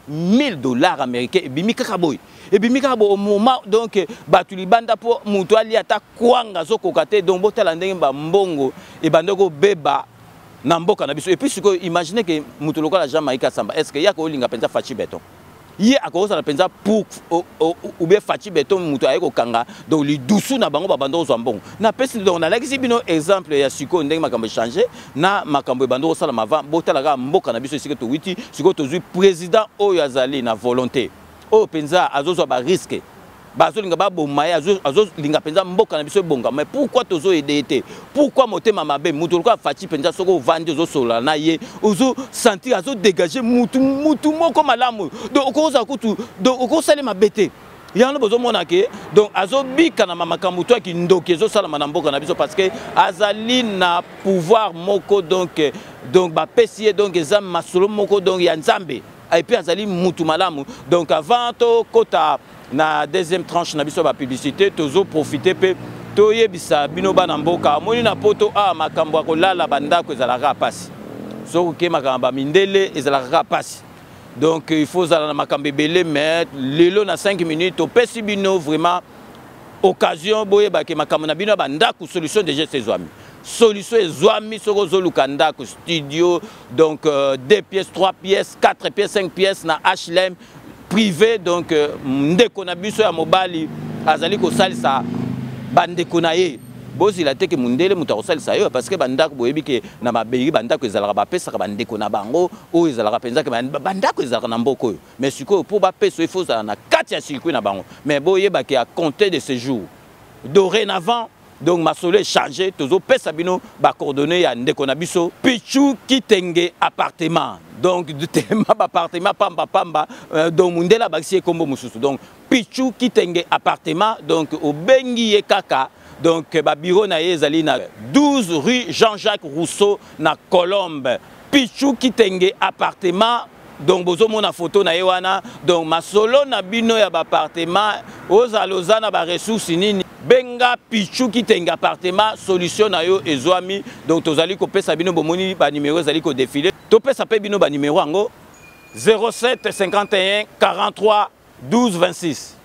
Speaker 3: 000 $ américains et bimi kaka boy et bimi kaka au moment donc batuli banda pour mutu ali ata kwanga zokokate donc botala ndenge ba mbongo et bandoko beba na mboka na biso et puis siko imaginez que mutu lokola Jamaïque Samba est-ce que yako linga penza fachi beton hier à cause de la penza pour ou bien fachi beton mutu ayeko kanga donc li dusu na bango ba bando zo mbongo na pesi donc na lakisi bino exemple ya siko ndenge makambo changer na makambo bando sala mava botala ga mboka na biso siko to witi siko to zui président oyo azali na volonté o penza azozo ba risque bazolinga ba bomaya azolinga penza mboka na biso bonga mais pourquoi tozo aider pourquoi motema mabe mutu ko fachi penza soko vande zo sola na ye ozo sentir azo dégager mutu moko malamu donc okoza kutu donc okosale mabete yango bozo mona ke donc azo bika na makambo to ki ndoki zo sala na mboka na biso parce que azali na pouvoir moko donc ba pesier donc eza masolo moko donc ya nzambe et puis azali mutu malamu donc avant to kota na deuxième tranche na biso ba publicité tozo profiter pe toyebisa bino bana mboka moni na poto a makambo akolala bandako ezalaka pasi so ke makambo mindele ezalaka pasi donc il faut zala na makambo belé mais lelo na 5 minutes to pesi bino vraiment occasion boyeba ke makambo na bino bandako solution déjà ces amis solution ezwami soko zoluka ndako studio donc 2 pièces 3 pièces 4 pièces 5 pièces na HLM privé donc ndeko na biso ya mobali azali ko salisa bandeko na ye bozi la teke mundele muta ko salisa yo parce que bandako boyebi ke na mabeli bandako ezalaka ba pesa ka bandeko na bango o ezalaka penza ke bandako ezalaka na mboko yo mais siko pour ba peso il faut ça na kati ya circuit na bango mais boyeba ke à compter de ce jour dorénavant donc masolo changer tozo pesa bino ba coordonnées ya ndeko na biso Pichu Kitenge appartement donc de thème appartement pamba donc mundela baxi kombo mususu donc Pichu Kitenge appartement donc au bengi kaka donc ba bureau na ezali na 12 rue Jean-Jacques Rousseau na Colombe Pichu Kitenge appartement donc bozo mona photo na yewana donc masolo na bino ya ba appartement ozaloza na ba ressources nini benga Pichu Kitenge appartement solution na yo ezwami donc tozali ko pesa bino bomoni ba numéro ezali ko défiler to pesa pe bino ba numéro ango 07 51 43 12 26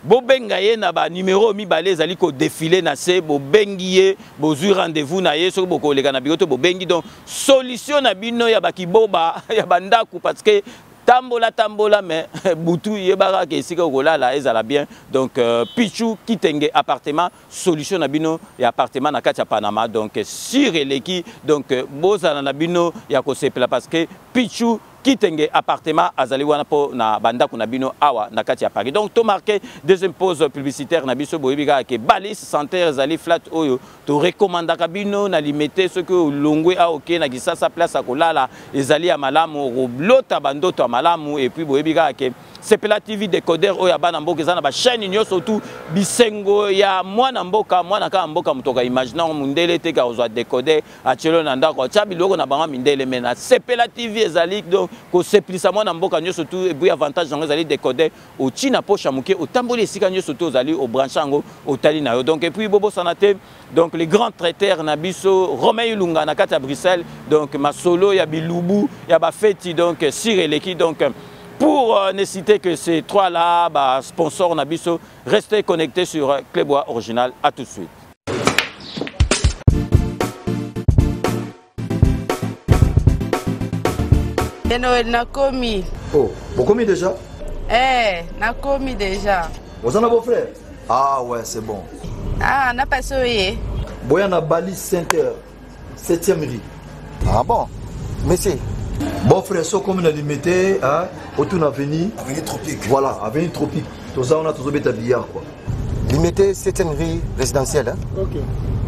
Speaker 3: bo benga ye na ba numéro mibale ezali ko défiler na se bo bengi ye bo zu rendez-vous na ye so bo ko leka na bigoto bo bengi donc solution na bino ya bakiboba ya bandaku parce que tambola mais butu yebaka ke sika kolala ezala bien donc Pichu Kitenge appartement solution na bino ya appartement na kati ya Panama donc sur eleki donc bozana na bino ya ko sepela parce que Pichu Kitenge appartement azali wana po na bandako na bino awa na kati ya Paris donc to marqué deuxième pause publicitaire na biso boyebika ke balis santé azali flat oyo to recommandaka bino na limité ce que longwe a ok na kisasa place akolala ezali ya malamu roblota bandoto malamu et puis boyebika ke Sepela TV décodeur oya bana mboka ezana ba chaîne nyonso tout bisengo ya mwana mboka mwana ka mboka mutoka imaginant mundele te ka ozwa décodeur achelo na ndako cha biloko na banga mindele mena Sepela TV ezali donc ko seplisa mwana mboka nyonso tout et puis avantage ngo ezali décodeur o china pocha muke o tamboli esika nyonso tout ezali o branchango o tali na yo donc et puis bobo sanate donc les grands traiteurs na biso Romain Lunga na kata Bruxelles donc masolo ya bilubu ya ba feti donc sireleki donc pour ne citer que ces trois-là, bah, sponsors Nabiso, restez connectés sur Clébois Original. À tout de suite.
Speaker 11: Nakomi.
Speaker 1: Oh, vous commis déjà?
Speaker 11: Nakomi déjà.
Speaker 1: Vous en avez vos frères? Ah ouais, c'est bon.
Speaker 11: Ah, n'a pas sauvé.
Speaker 1: Boyana Bali Center, 7e rue. Ah bon? Monsieur. Bon frère, so comme on a limité, hein, autour de l'avenue. Avenue Tropique. Voilà, avenue Tropique. Tout ça, on a tous les billard quoi.
Speaker 12: Limité 7e rue résidentielle. Hein?
Speaker 1: Ok.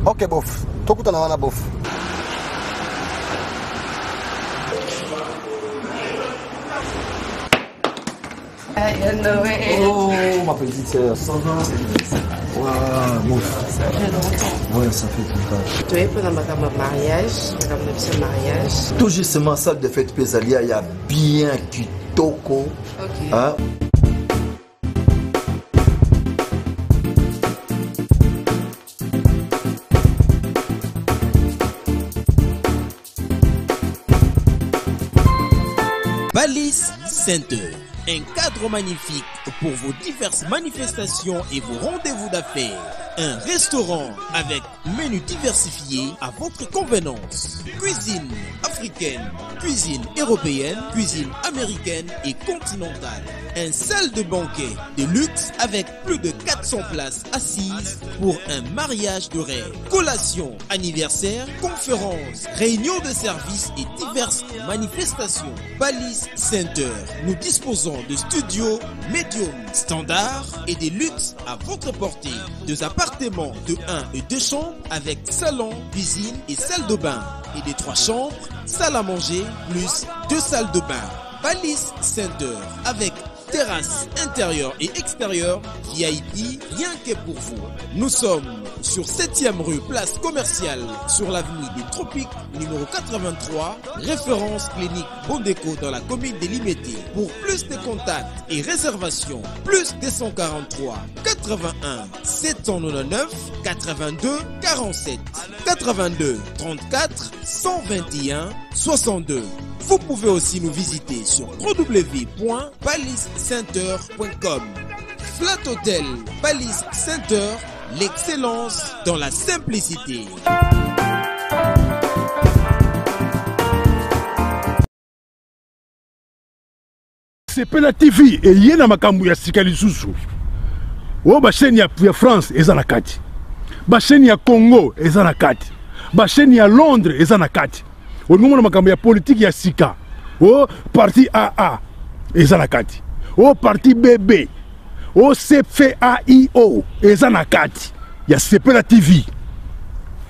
Speaker 12: Ok, bof. Tout le monde a bof.
Speaker 1: Oh, ma petite sœur, ça va? Ouais, mouf. Ouais, ça fait tout
Speaker 11: tu es pour notre mariage.
Speaker 1: Tout justement, salle de fête Pésalia, il y a bien Kitoko.
Speaker 11: Ok.
Speaker 1: Hein?
Speaker 13: Center. Un cadre magnifique pour vos diverses manifestations et vos rendez-vous d'affaires. Un restaurant avec menu diversifié à votre convenance. Cuisine africaine, cuisine européenne, cuisine américaine et continentale. Un salle de banquet de luxe avec plus de 400 places assises pour un mariage de rêve. Collation, anniversaire, conférences, réunions de services et diverses manifestations. Balise Center. Nous disposons de studios médium standard et des luxe à votre portée. 2 appartements de 1 et 2 chambres avec salon, cuisine et salle de bain. Et des 3 chambres, salle à manger plus 2 salles de bain. Balise Center avec terrasse intérieure et extérieure, VIP, rien que pour vous. Nous sommes sur 7e rue, place commerciale, sur l'avenue des Tropiques, numéro 83, référence clinique Bondéco dans la commune de Limete. Pour plus de contacts et réservations, plus 243 81 799 82 47 82 34 121 62. Vous pouvez aussi nous visiter sur www.baliscenter.com. Flat Hotel Balise Center, l'excellence dans la simplicité.
Speaker 14: Sepela TV et yena makambu ya sikali susu. O ba chaîne ya France eza na kati. Ba chaîne ya Congo eza na kati. Ba chaîne ya Londres eza na kati. O ngomona makambu ya politique ya sika. O parti AA eza na kati. O parti BB. O CFAIO eza na kati. Ya Sepela TV.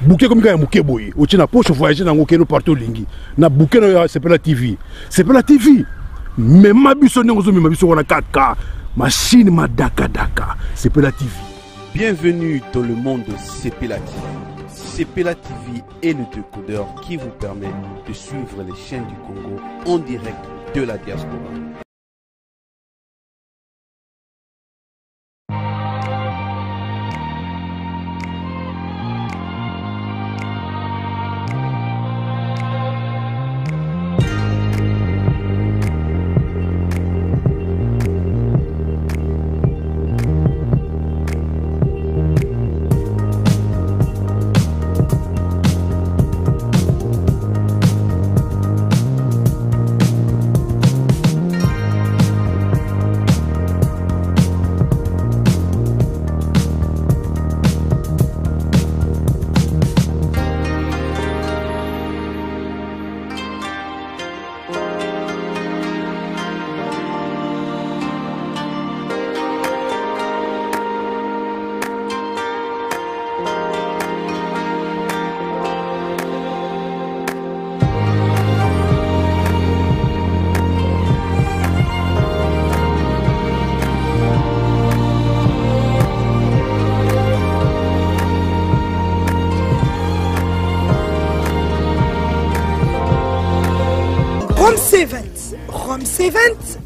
Speaker 14: Bouquet comme ya muke boye. O tina poche voyager na ngokeno partout lingi. Na bouquet no ya Sepela TV. Sepela TV. Mais ma biso n'engozo mais ma biso on a 4K. Machine ma daka. Sepela TV.
Speaker 15: Bienvenue dans le monde de Sepela TV. Sepela TV est le décodeur qui vous permet de suivre les chaînes du Congo en direct de la diaspora.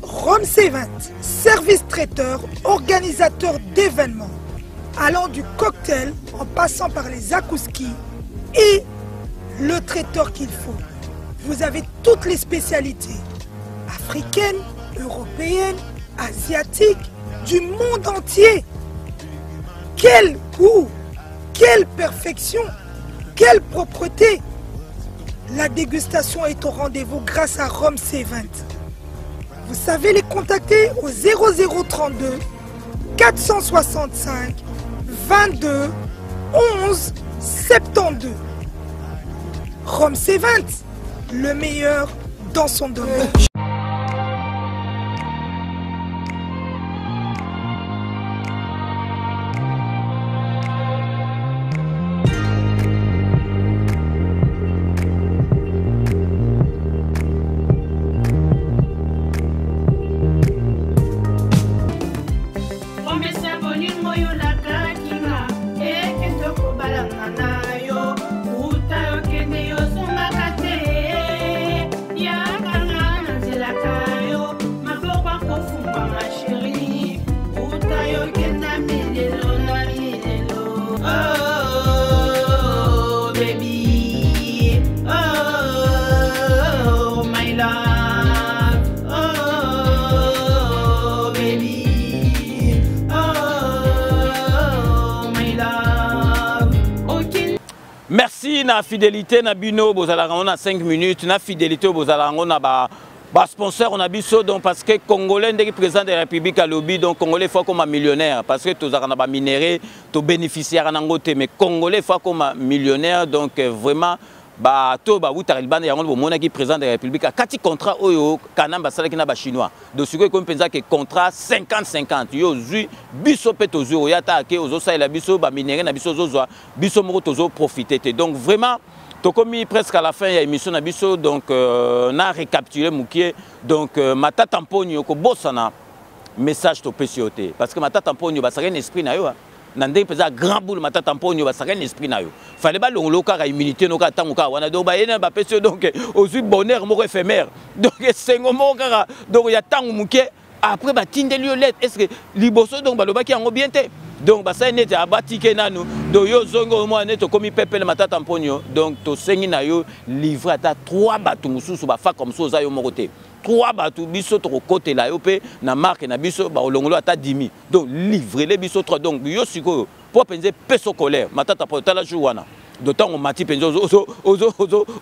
Speaker 16: Rome C20, service traiteur, organisateur d'événements, allant du cocktail en passant par les akouski et le traiteur qu'il faut. Vous avez toutes les spécialités, africaines, européennes, asiatiques, du monde entier. Quel goût, quelle perfection, quelle propreté. La dégustation est au rendez-vous grâce à Rome C20. Vous savez les contacter au 0032 465 22 11 72. Rome C20, le meilleur dans son domaine.
Speaker 3: na fidélité na bino bozala on a 5 minutes na fidélité bozala on a ba sponsor on a biso donc parce que congolais ndeki président de la République à lobby donc congolais faut comme millionnaire parce que tous na ba minéré to bénéficiaire na ngote mais congolais faut comme millionnaire donc vraiment ba to ba wuta libanda yango bo mona ki président de la République a kati contrat oyo kanamba sala ki na ba chinois donc siko comme penza que contrat 50-50 yo zui biso pe to zui yata ke ozo sa la biso ba minéré na biso zo biso moko tozo profiter donc vraiment to commis presque à la fin ya émission na biso donc na récapituler mukie donc matata tamponio ko bosana message to PCOT parce que matata tamponio ba saka un esprit na yo nande pesa grand boule matata tamponio ba saka un esprit na yo fallait ba longolo ka humilité no ka tango ka wana do ba yena ba PCO donc aux bonheur moko éphémère donc sengo moko ka donc ya tango mukie après ba tindeli lettre est-ce que liboso donc ba lobaki yango bien te donc ça n'est pas abatike nanu do yo zongo mo neto komi pepele matata mponyo donc to sengi na yo livrer ata 3 batu mususu ba fa comme ça yo mokote 3 batu biso to côté la yo pe na marque na biso ba olongolo ata 10 donc livrer les biso 3 donc yo siko pour penser peso colère matata po tala jouana d'autant on mati penzo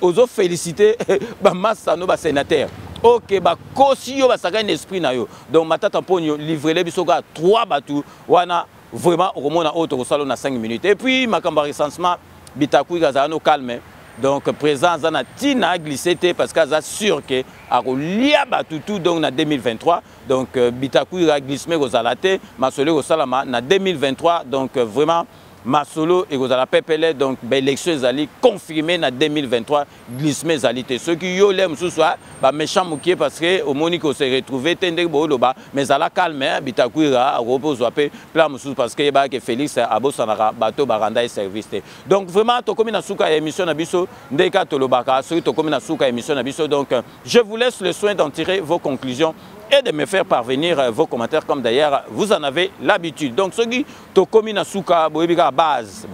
Speaker 3: ozo féliciter ba massa no ba sénateur ok ba kosi yo ba saka un esprit na yo donc matata mponyo livrer les biso ga 3 batu wana vraiment au moment autre salon na 5 minutes et puis ma campagne recensement bitakou gazano calme donc présence na tina glissé parce que ça sûr que a lia batutu donc na 2023 donc bitakou glissé gozalate masolo au salama na 2023 donc vraiment Masolo et Gozala Pepele donc l'élection ezali confirmée na 2023 glissement ezalité ceux qui yo l'aiment ce soir ba méchant moukier parce que au monique se retrouver tende boloba mais ala calme bitakuira repose wape plan musu parce que ba que Félix abosanara bato baranda et service donc vraiment to komi na suka émission na biso ndeka tolobaka ceux to komi na suka émission na biso donc je vous laisse le soin d'en tirer vos conclusions et de me faire parvenir vos commentaires comme d'ailleurs vous en avez l'habitude. Donc ce qui tokomi na suka boyebika base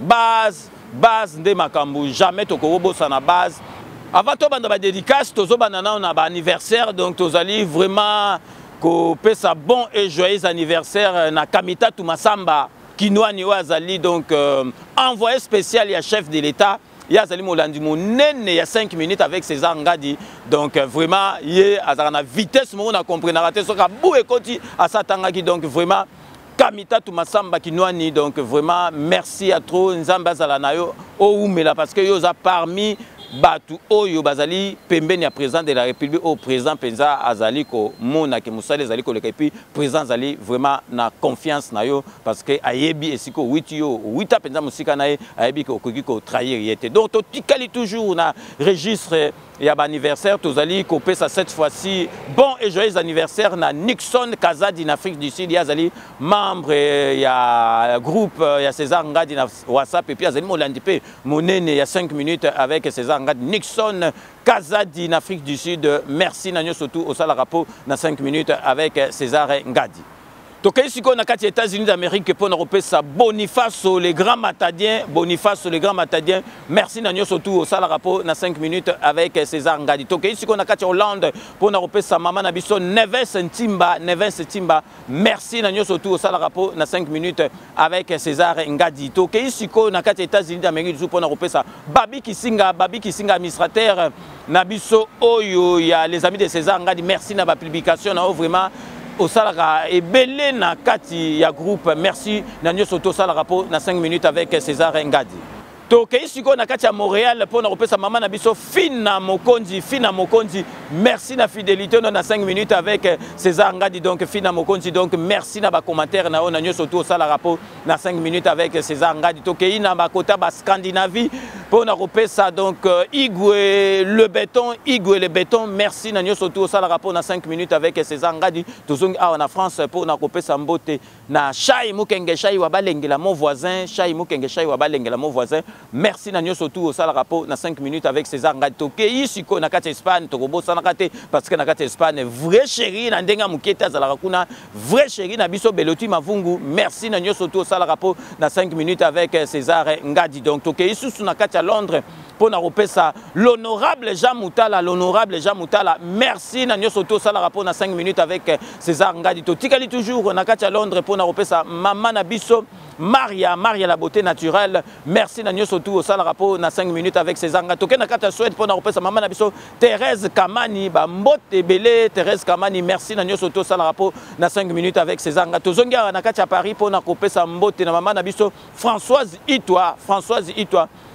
Speaker 3: nde makambu jamais tokobo sana base. Avant to banda ba dédicace tozo banana on a ba anniversaire donc tozali vraiment ko pesa bon et joyeux anniversaire na Kamita Tumasamba Kinwani Wazali donc envoyé spécial ya chef de l'État. Il y a Molandi Mounene, il y a 5 minutes avec César Ngadi. Donc vraiment, il y a une vitesse, on a compris, on a raté ce qu'il à Satangaki. Donc vraiment, Kamita Tumasamba Kinwani. Donc vraiment, merci à trop. Nzamba Zalanayo, Oumela, parce que vous a parmi Batu Oyo Bazali, Pembeni, président de la République, au président Penza Azali, ko Mona, ke Moussale Zali, ko le Kepi, président Zali, vraiment, na confiance na yo, parce que Ayebi et Siko, 8 yo, 8 Penza Moussika nae, Ayebi ko Kogiko trahir yete. Donc, to tikali toujours, na registre, il y a un anniversaire, Tozali, Kopé, ça cette fois-ci, bon et joyeux anniversaire, na Nixon Kazadi, en Afrique du Sud, il y a Zali, membre, il y a groupe, il y a César Ngadi, WhatsApp, et puis il y a Zali Molandipe, Monene, il y a 5 minutes avec César Nixon Kazadi en Afrique du Sud. Merci Nanyo surtout au Salarapo dans 5 minutes avec César Ngadi. Donc ici on a 4 États-Unis d'Amérique pour nous ça Boniface les grands matadiens, Boniface les grands matadiens. Merci Nanyo surtout au Salarapo dans 5 minutes avec César Ngadi. Donc ici on a 4 Hollande pour nous ça maman Nabiso Neves Timba. Merci Nanyo surtout au Salarapo dans 5 minutes avec César Ngadi. Donc ici on a 4 États-Unis d'Amérique pour nous ça Babi Kisinga administrateur Nabiso Oyo, il y a les amis de César Ngadi. Merci na ba publication vraiment au Salara et belé na kati ya groupe merci nanyo soto Salara po na 5 minutes avec César Ngadi. Donc ici on a kati à Montréal pour nous repasser maman na biso fina mokonzi merci na fidélité on a 5 minutes avec César Ngadi donc fina mokonzi donc merci na ba commentaire na on a surtout Salara po na 5 minutes avec César Ngadi donc ina ba kota ba Scandinavie pour nous repasser donc Igwe le béton merci na surtout Salara po na 5 minutes avec César Ngadi tozongi a na France pour nous repasser mbote na Chai Mukenge Chai wa balengela mon voisin Chai Mukenge Chai wa balengela mon voisin. Merci Nanyo surtout au Salarapo na 5 minutes avec César Ngadi. Toke ici ko na kati Espagne to robo sana kate parce que na kati Espagne vrai chéri na ndenga muketa zalaka kuna vrai chéri na biso beloti mavungu. Merci Nanyo surtout au Salarapo na 5 minutes avec César Ngadi. Donc toke ici na kati à Londres pour na repesa l'honorable Jean Moutala. Merci Nanyo surtout au Salarapo na 5 minutes avec César Ngadi. To tikali toujours na kati à Londres pour na repesa maman na biso Maria la beauté naturelle. Merci Nanyo nanyo surtout au sala rapport na 5 minutes avec ses anga toke na kata souhaite pour na repesa maman na biso Thérèse Kamani ba mbote belé Thérèse Kamani merci nanyo surtout au sala rapport na 5 minutes avec ses anga tozongia na kata Paris pour na kopesa mbote na maman na biso Françoise Itwa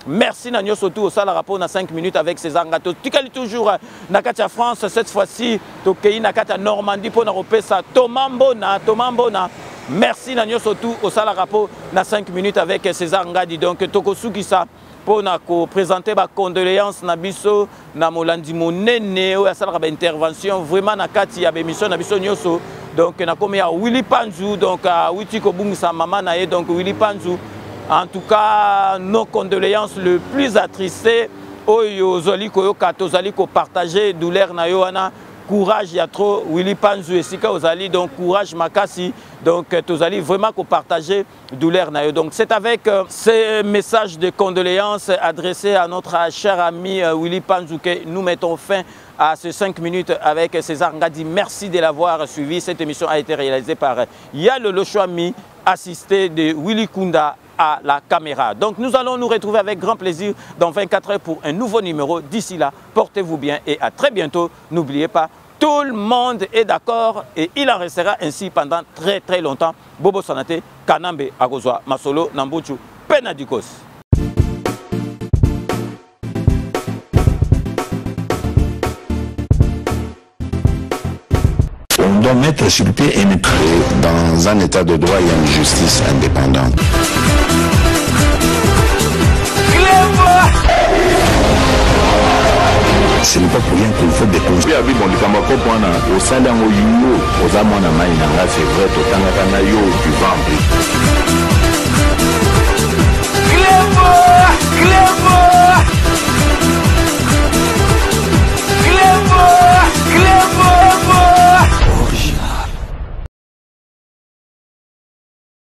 Speaker 3: merci nanyo surtout au sala rapport na 5 minutes avec ses anga tikali toujours na kata France cette fois-ci tokei na kata Normandie pour na repesa Thomas Mbona merci nanyo surtout au sala rapport na 5 minutes avec César Ngadi donc tokosuki ça pour na ko présenter ba condoléances na biso na molandi monene o sala ba intervention vraiment na kati ya émission na biso nyoso donc na komi ya Willy Panzu donc witi ko bungisa mama na ye donc Willy Panzu en tout cas nos condoléances le plus attristé oyo zoli ko katozali ko partager douleur na yo wana courage, il y a trop. Willy Panzu et Sika Ozali, donc courage Makasi. Donc Tozali vraiment qu'on partageait douleur. Donc c'est avec ces messages de condoléances adressés à notre cher ami Willy Panzu que nous mettons fin à ces 5 minutes avec César Ngadi. Merci de l'avoir suivi. Cette émission a été réalisée par Yal Lochouami, assisté de Willy Kunda à la caméra. Donc nous allons nous retrouver avec grand plaisir dans 24 heures pour un nouveau numéro. D'ici là, portez-vous bien et à très bientôt. N'oubliez pas, tout le monde est d'accord et il en restera ainsi pendant très très longtemps. Bobo Sanate, Kanambe Agozwa, Masolo, Nambuchu, Penadikos.
Speaker 17: On doit mettre sur pied une créer dans un état de droit et une justice indépendante. Ce n'est pas pour rien qu'il faut déconstruire. Oui, bon, au sein d'un c'est vrai, tu vends.